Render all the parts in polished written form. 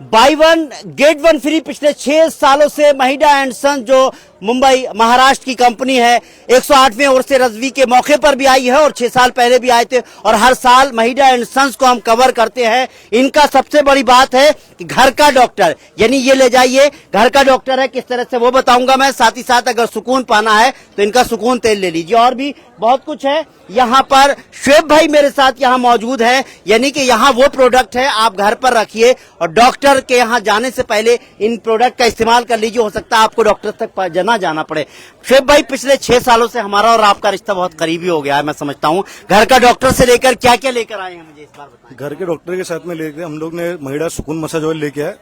By one get one free पिछले 6 सालों से महिडा एंड सन जो मुंबई महाराष्ट्र की कंपनी है 108वें वर्ष रजवी के मौके पर भी आई है और 6 साल पहले भी आए थे और हर साल महिडा एंड सन्स को हम कवर करते हैं। इनका सबसे बड़ी बात है कि घर का डॉक्टर, यानी ये ले जाइए घर का डॉक्टर है, किस तरह से वो बताऊंगा मैं। साथ ही साथ अगर सुकून पाना है तो इनका सुकून तेल ले लीजिए। और भी बहुत कुछ है यहाँ पर। शुएब भाई मेरे साथ यहाँ मौजूद है, यानी कि यहाँ वो प्रोडक्ट है आप घर पर रखिए और डॉक्टर के यहाँ जाने से पहले इन प्रोडक्ट का इस्तेमाल कर लीजिए। हो सकता है आपको डॉक्टर तक ना जाना पड़े। शुएब भाई पिछले 6 सालों से हमारा और आपका रिश्ता बहुत करीबी हो गया है, मैं समझता हूँ। घर का डॉक्टर से लेकर क्या क्या लेकर आए हैं मुझे इस बार बताएं। घर के डॉक्टर के साथ में लेके हम लोग ने महिडा सुकून मसाज ऑयल लेके आए,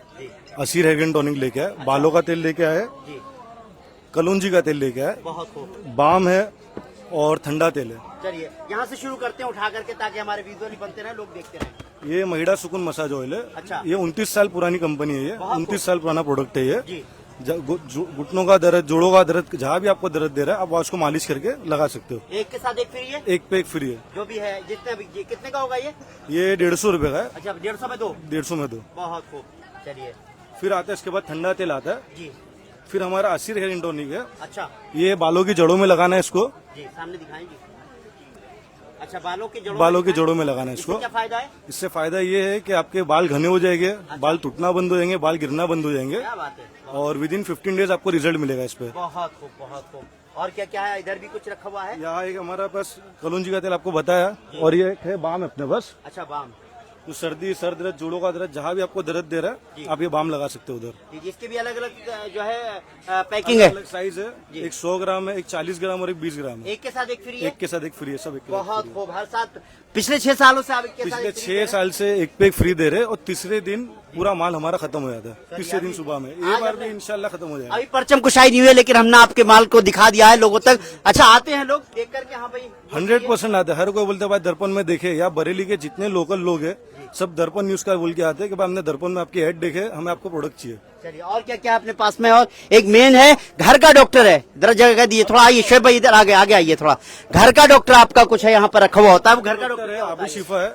असीर हेयर एंड टॉनिक लेके आए, बालों का तेल लेके आए, कलौंजी का तेल लेके आए, बहुत खूब। बाम है और ठंडा तेल है। चलिए यहाँ से शुरू करते हैं उठा करके, ताकि हमारे वीडियो नहीं बनते रहे, लोग देखते रहे। ये महिडा सुकून मसाज ऑयल है। अच्छा। ये 29 साल पुरानी कंपनी है। ये 29 साल पुराना प्रोडक्ट है। ये जी। घुटनों का दर्द, जोड़ों का दर्द, जहाँ भी आपको दर्द दे रहा है आप उसको मालिश करके लगा सकते हो। एक के साथ एक फ्री है, एक पे एक फ्री है। जो भी है जितने भी। ये कितने का होगा ये? ये 150 रुपए का है। अच्छा 150 में दो। 150 में दो। बहुत खूब। चलिए फिर आता है इसके बाद ठंडा तेल आता है। जी। फिर हमारा असीर हेयर एंड टॉनिक है। अच्छा ये बालों की जड़ों में लगाना है इसको। जी, सामने दिखाएंगे। अच्छा बालों के जड़ों में लगाना है इसको। क्या फायदा है? इससे फायदा ये है कि आपके बाल घने हो जाएंगे, बाल टूटना बंद हो जाएंगे, बाल गिरना बंद हो जाएंगे क्या बात है। और विद इन 15 डेज आपको रिजल्ट मिलेगा इस पे। बहुत खूब बहुत खूब। और क्या क्या है? इधर भी कुछ रखा हुआ है। यहाँ एक हमारा पास कलौंजी का तेल आपको बताया और ये एक है बाम अपने पास। अच्छा बाम। तो सर्दी, सर दर्द, जोड़ों का दर्द, जहाँ भी आपको दर्द दे रहा है आप ये बाम लगा सकते हो उधर। इसके भी अलग अलग जो है पैकिंग है, अलग साइज है। एक 100 ग्राम है, एक 40 ग्राम और एक 20 ग्राम है। एक के साथ एक फ्री है। एक के साथ एक फ्री है, सब एक। बहुत खूब। हर साथ पिछले 6 सालों से आप पिछले 6 साल से एक पे एक फ्री दे रहे और तीसरे दिन पूरा माल हमारा खत्म हो जाता है। तीसरे दिन सुबह में ये बार भी इंशाल्लाह खत्म हो जाएगा। अभी परचम कुशाई नहीं हुई, लेकिन हमने आपके माल को दिखा दिया है लोगों तक। अच्छा आते हैं लोग देख करके? हाँ भाई 100% आते हैं। हर कोई बोलते हैं भाई दर्पण में देखे, या बरेली के जितने लोकल लोग हैं सब दर्पण न्यूज का बोल के आते हैं कि भाई हमने दर्पण में आपकी एड देखे, हमें आपको प्रोडक्ट चाहिए। चलिए और क्या क्या अपने पास में? और एक मेन है घर का डॉक्टर है, जरा जगह दिए थोड़ा। आइए शुएब भाई इधर आगे आगे आइए थोड़ा। घर का डॉक्टर आपका कुछ है यहाँ पर रखा हुआ होता है, वो घर का डॉक्टर है अभी शिफा है।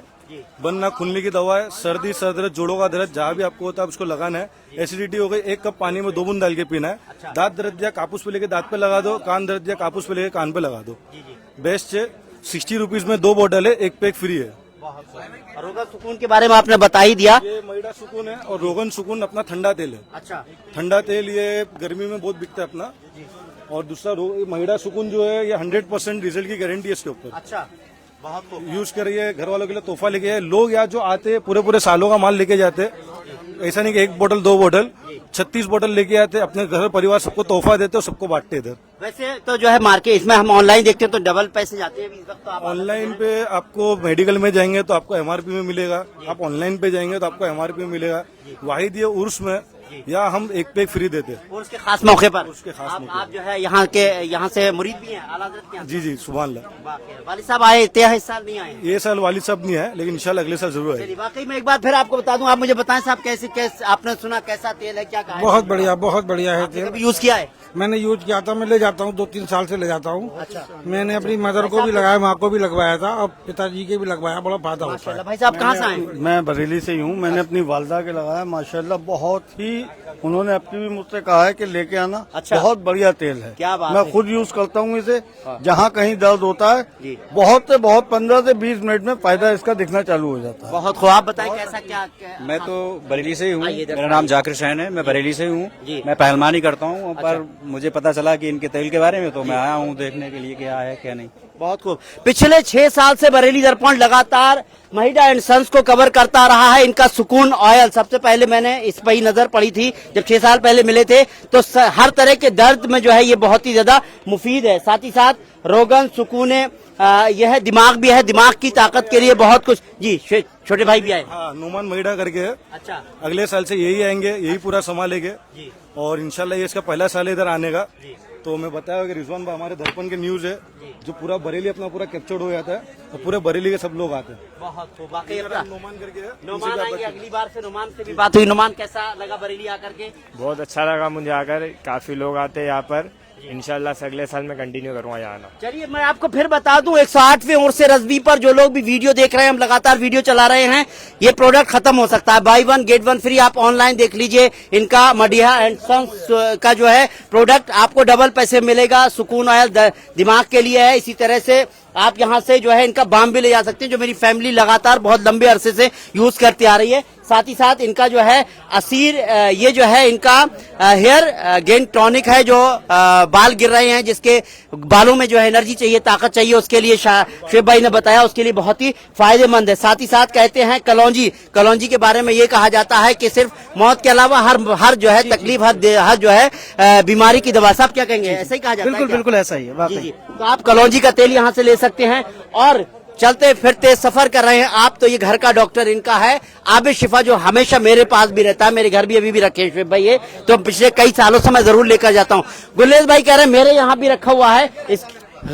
बनना खुलने की दवा है। सर्दी, सर दर्द, जोड़ों का दर्द, जहाँ भी आपको होता है उसको लगाना है। एसिडिटी हो गई, 1 कप पानी में 2 बूंद डाल के पीना है। दांत दर्द दिया कापूस पे लेके दांत पे लगा दो, कान दर्द दिया कापूस पे लेके कान पे लगा दो। बेस्ट है। 60 रुपीज में 2 बॉटल है, एक पे एक फ्री है। रोगन सुकून के बारे में आपने बता ही दिया। ये महिडा सुकून है और रोगन सुकून अपना ठंडा तेल है। अच्छा ठंडा तेल ये गर्मी में बहुत बिकता है अपना। और दूसरा महिडा सुकून जो है ये 100% रिजल्ट की गारंटी है इसके ऊपर। अच्छा बहुत खूब। यूज करिए, घर वालों के लिए तोहफा लेके आए। लोग यहाँ जो आते हैं पूरे पूरे सालों का माल लेके जाते हैं। ऐसा नहीं कि 1 बोतल 2 बोतल, 36 बोतल लेके आते, अपने घर परिवार सबको तोहफा देते और सबको बांटते इधर। वैसे तो जो है मार्केट इसमें हम ऑनलाइन देखते हैं तो डबल पैसे जाते हैं इस वक्त। तो आप ऑनलाइन पे आपको मेडिकल में जाएंगे तो आपको MRP में मिलेगा, आप ऑनलाइन पे जाएंगे तो आपको MRP में मिलेगा। वाहिद ये उर्स में या हम एक पे एक फ्री देते हैं और उसके खास मौके पर। उसके खास आप, मौके आप जो है यहाँ से मुरीद भी हैं आला हज़रत के यहाँ? जी सुभान अल्लाह। वालिद साहब आए थे इस साल? नहीं आए ये साल वालिद साहब नहीं है, लेकिन इंशाल्लाह अगले साल जरूर आएगी। वाकई में एक बार फिर आपको बता दूं, आप मुझे बताएं साहब कैसे आपने सुना कैसा तेल है, क्या कहा? बहुत बढ़िया है तेल। यूज किया है? मैंने यूज किया था, मैं ले जाता हूँ 2-3 साल से ले जाता हूँ। अच्छा। मैंने अपनी मदर को भी लगाया, माँ को भी लगवाया था और पिताजी के भी लगवाया, बड़ा फायदा होता है। भाई साहब कहाँ से आए? मैं बरेली से ही हूँ। मैंने अपनी वालदा के लगाया, माशाल्लाह बहुत ही, उन्होंने अपनी भी मुझसे कहा है कि लेके आना। अच्छा। बहुत बढ़िया तेल है। क्या बात मैं है। खुद यूज करता हूँ इसे। जहाँ कहीं दर्द होता है बहुत से बहुत 15 से 20 मिनट में फायदा इसका दिखना चालू हो जाता है। बहुत खूब। आप बताएं कैसा क्या? मैं तो बरेली से ही हूँ। मेरा नाम जाकिर हुसैन है, मैं बरेली से ही हूँ। मैं पहलवानी करता हूँ। पर मुझे पता चला कि इनके तेल के बारे में, तो मैं आया हूँ देखने के लिए क्या है क्या नहीं। बहुत खूब। पिछले 6 साल से बरेली दर्पण लगातार महिडा एंड सन्स को कवर करता रहा है। इनका सुकून ऑयल सबसे पहले मैंने इस पर ही नजर पड़ी थी जब 6 साल पहले मिले थे, तो हर तरह के दर्द में जो है ये बहुत ही ज्यादा मुफीद है। साथ ही साथ रोगन सुकून यह दिमाग भी है, दिमाग की ताकत के लिए बहुत कुछ। जी छोटे भाई भी आए। हाँ, नुमान महिडा करके है। अच्छा। अगले साल से यही आएंगे, यही पूरा संभालेंगे और इंशाल्लाह ये इसका पहला साल इधर आने का। तो मैं बताया कि रिजवान भाई हमारे दर्पण के न्यूज है जो पूरा बरेली अपना पूरा कैप्चर्ड हो जाता है और पूरे बरेली के सब लोग आते हैं। बहुत खूब। वाकई नुमान करके है। नुमान आएंगे अगली बार से, नुमान से भी बात हुई। नुमान कैसा लगा बरेली आकर के? बहुत अच्छा लगा मुझे आकर, काफी लोग आते हैं यहाँ पर इंशाल्लाह से अगले साल मैं कंटिन्यू करूंगा यहाँ आना। चलिए मैं आपको फिर बता दूं 108वें उर्स रज़वी पर जो लोग भी वीडियो देख रहे हैं, हम लगातार वीडियो चला रहे हैं, ये प्रोडक्ट खत्म हो सकता है। By one get one free. आप ऑनलाइन देख लीजिए इनका मडिहा एंड सन्स का जो है प्रोडक्ट आपको डबल पैसे मिलेगा। सुकून ऑयल दिमाग के लिए है। इसी तरह से आप यहाँ से जो है इनका बाम भी ले जा सकते हैं, जो मेरी फैमिली लगातार बहुत लंबे अरसे से यूज करती आ रही है। साथ ही साथ इनका जो है असीर, ये जो है इनका हेयर गेन टॉनिक है, जो बाल गिर रहे हैं, जिसके बालों में जो है एनर्जी चाहिए, ताकत चाहिए, उसके लिए शुएब भाई ने बताया उसके लिए बहुत ही फायदेमंद है। साथ ही साथ कहते हैं कलौंजी के बारे में ये कहा जाता है कि सिर्फ मौत के अलावा हर जो है तकलीफ, हर जो है बीमारी की दवा। सब क्या कहेंगे, ऐसा ही कहा जाता है? बिल्कुल बिल्कुल ऐसा ही है, जी वाकई। जी। तो आप कलौंजी का तेल यहाँ से ले सकते हैं। और चलते फिरते सफर कर रहे हैं आप, तो ये घर का डॉक्टर इनका है आबिद शिफा, जो हमेशा मेरे पास भी रहता है। मेरे घर भी अभी भी रखे शुएब भाई ये, तो पिछले कई सालों से मैं जरूर लेकर जाता हूँ। गुलेश भाई कह रहे हैं मेरे यहाँ भी रखा हुआ है, इस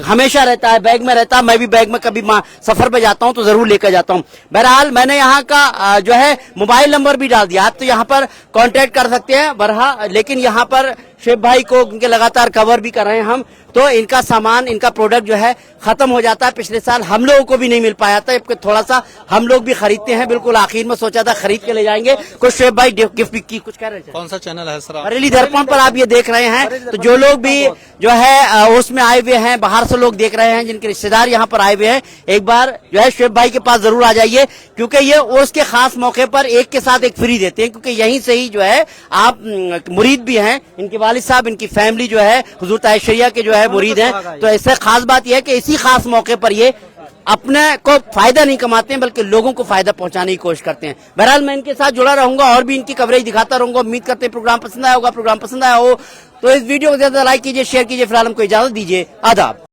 हमेशा रहता है, बैग में रहता है। मैं भी बैग में कभी सफर पे जाता हूँ तो जरूर लेकर जाता हूँ। बहरहाल मैंने यहाँ का जो है मोबाइल नंबर भी डाल दिया, आप तो यहाँ पर कांटेक्ट कर सकते हैं बरहा। लेकिन यहाँ पर शुएब भाई को उनके लगातार कवर भी कर रहे हैं हम, तो इनका सामान, इनका प्रोडक्ट जो है खत्म हो जाता है। पिछले साल हम लोगों को भी नहीं मिल पाया था, थोड़ा सा हम लोग भी खरीदते हैं। बिल्कुल आखिर में सोचा था खरीद के ले जाएंगे। कुछ शुएब भाई गिफ्ट भी की, कुछ कह रहे थे। कौन सा चैनल है सर? बरेली दर्पण पर आप ये देख रहे हैं, तो जो लोग भी जो है उसमें आए हुए हैं, बाहर से लोग देख रहे हैं, जिनके रिश्तेदार यहाँ पर आए हुए हैं, एक बार जो है शुएब भाई के पास जरूर आ जाइए, क्योंकि ये उर्स के खास मौके पर एक के साथ एक फ्री देते हैं। क्योंकि यहीं से ही जो है आप मुरीद भी हैं, इनके वालिद साहब, इनकी फैमिली जो है हुजूर ताहिर के जो है मुरीद हैं। तो ऐसे खास बात यह है कि इसी खास मौके पर ये अपने को फायदा नहीं कमाते हैं, बल्कि लोगों को फायदा पहुंचाने की कोशिश करते हैं। बहरहाल मैं इनके साथ जुड़ा रहूंगा और भी इनकी कवरेज दिखाता रहूंगा। उम्मीद करते हैं प्रोग्राम पसंद आया होगा। प्रोग्राम पसंद आया हो तो इस वीडियो को ज्यादा लाइक कीजिए, शेयर कीजिए। फिलहाल हमको इजाजत दीजिए, आदाब।